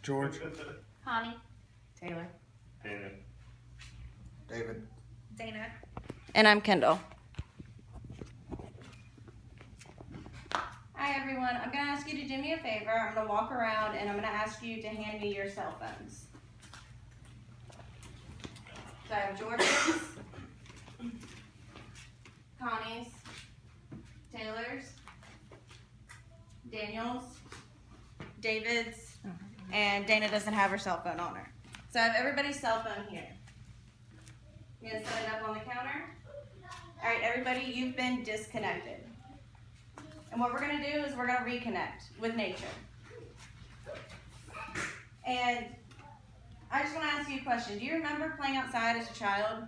George. Connie. Taylor. Dana. David. Dana. And I'm Kendall. Hi everyone, I'm going to ask you to do me a favor. I'm going to walk around and I'm going to ask you to hand me your cell phones. So I have George's, Connie's, Taylor's, Daniel's, David's, and Dana doesn't have her cell phone on her. So I have everybody's cell phone here. I'm going to set it up on the counter. All right, everybody, you've been disconnected. And what we're going to do is we're going to reconnect with nature. And I just want to ask you a question. Do you remember playing outside as a child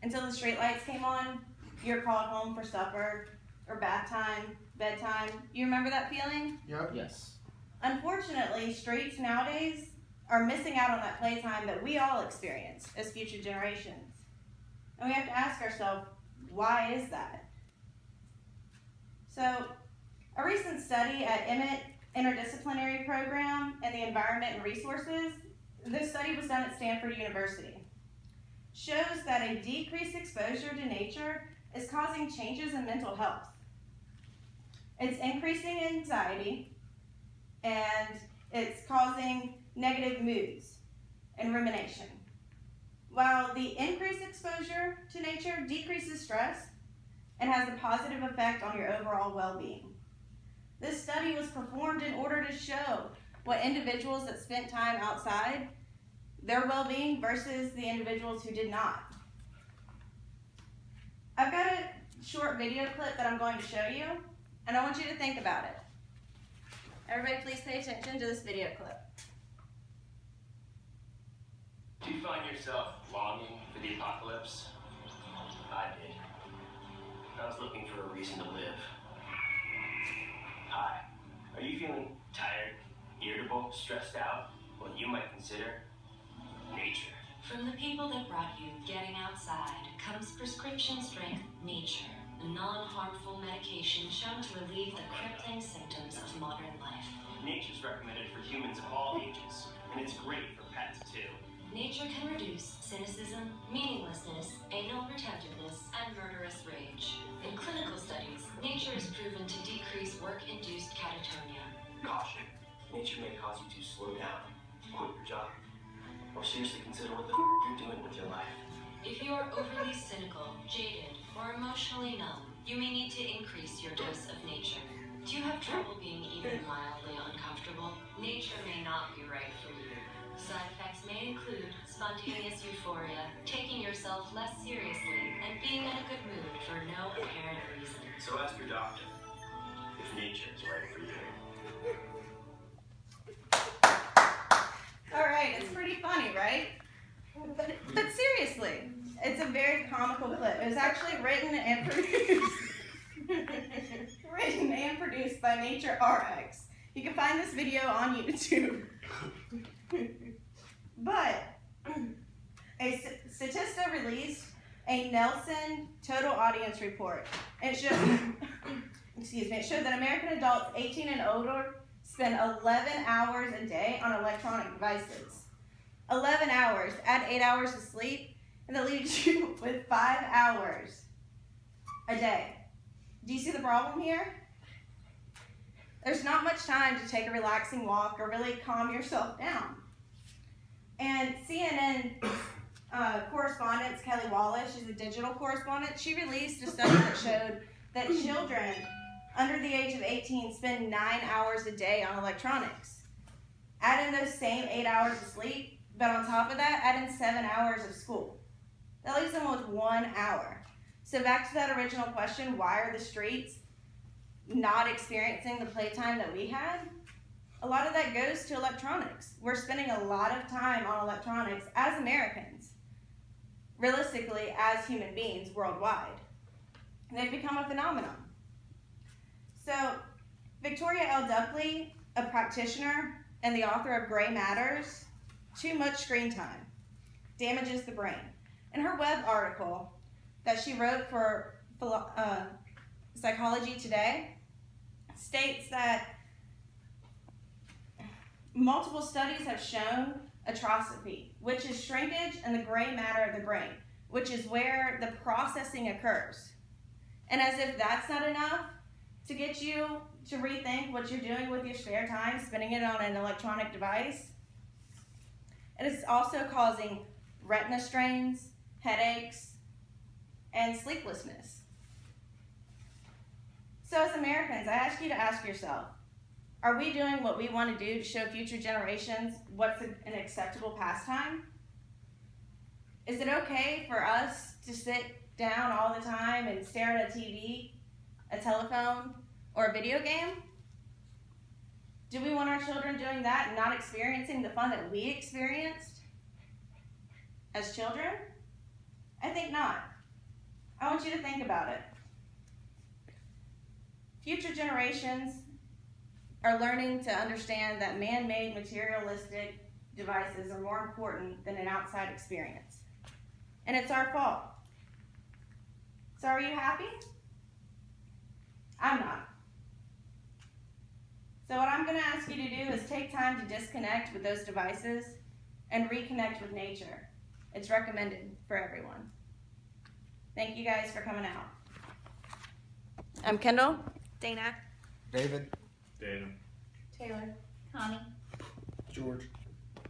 until the street lights came on? You're called home for supper or bath time, bedtime. You remember that feeling? Yep. Yes. Unfortunately, streets nowadays are missing out on that playtime that we all experience as future generations. And we have to ask ourselves, why is that? So, a recent study at Emmett Interdisciplinary Program in the Environment and Resources, this study was done at Stanford University, shows that a decreased exposure to nature is causing changes in mental health. It's increasing anxiety, and it's causing negative moods and rumination. While the increased exposure to nature decreases stress and has a positive effect on your overall well-being. This study was performed in order to show what individuals that spent time outside, their well-being versus the individuals who did not. I've got a short video clip that I'm going to show you, and I want you to think about it. Everybody please pay attention to this video clip. Do you find yourself longing for the apocalypse? I did. I was looking for a reason to live. Hi. Are you feeling tired, irritable, stressed out? What you might consider nature. From the people that brought you getting outside comes prescription strength nature, a non-harmful medication shown to relieve the crippling symptoms of modern life. Nature's recommended for humans of all ages, and it's great for pets too. Nature can reduce cynicism, meaninglessness, anal retentiveness, and murderous rage. In clinical studies, nature is proven to decrease work-induced catatonia. Caution. Nature may cause you to slow down, quit your job, or seriously consider what the you're doing with your life. If you are overly cynical, jaded, or emotionally numb, you may need to increase your dose of nature. Do you have trouble being even mildly uncomfortable? Nature may not be right for you. Side effects may include spontaneous euphoria, taking yourself less seriously, and being in a good mood for no apparent reason. So ask your doctor if nature is right for you. All right, it's pretty funny, right? But seriously, it's a very comical clip. It was actually written and produced by Nature RX. You can find this video on YouTube. But a Statista released a Nelson total audience report. It showed, it showed that American adults 18 and older spend 11 hours a day on electronic devices. 11 hours. Add 8 hours of sleep, and that leaves you with 5 hours a day. Do you see the problem here? There's not much time to take a relaxing walk or really calm yourself down. And CNN correspondent Kelly Wallace, she's a digital correspondent, she released a study that showed that children under the age of 18 spend 9 hours a day on electronics. Add in those same 8 hours of sleep, but on top of that, add in 7 hours of school. That leaves them with 1 hour. So back to that original question, why are the streets not experiencing the playtime that we had? A lot of that goes to electronics. We're spending a lot of time on electronics as Americans, realistically as human beings worldwide. And they've become a phenomenon. So Victoria L. Dupley, a practitioner and the author of Gray Matters, Too Much Screen Time Damages the Brain. In her web article that she wrote for Psychology Today, states that multiple studies have shown atrophy, which is shrinkage in the gray matter of the brain, which is where the processing occurs. And as if that's not enough to get you to rethink what you're doing with your spare time, spending it on an electronic device, it is also causing retina strains, headaches, and sleeplessness. So as Americans, I ask you to ask yourself, are we doing what we want to do to show future generations what's an acceptable pastime? Is it okay for us to sit down all the time and stare at a TV, a telephone, or a video game? Do we want our children doing that and not experiencing the fun that we experienced as children? I think not. I want you to think about it. Future generations are learning to understand that man-made materialistic devices are more important than an outside experience. And it's our fault. So are you happy? I'm not. So what I'm going to ask you to do is take time to disconnect with those devices and reconnect with nature. It's recommended for everyone. Thank you guys for coming out. I'm Kendall. Dana. David, Dana. Taylor. Connie. George.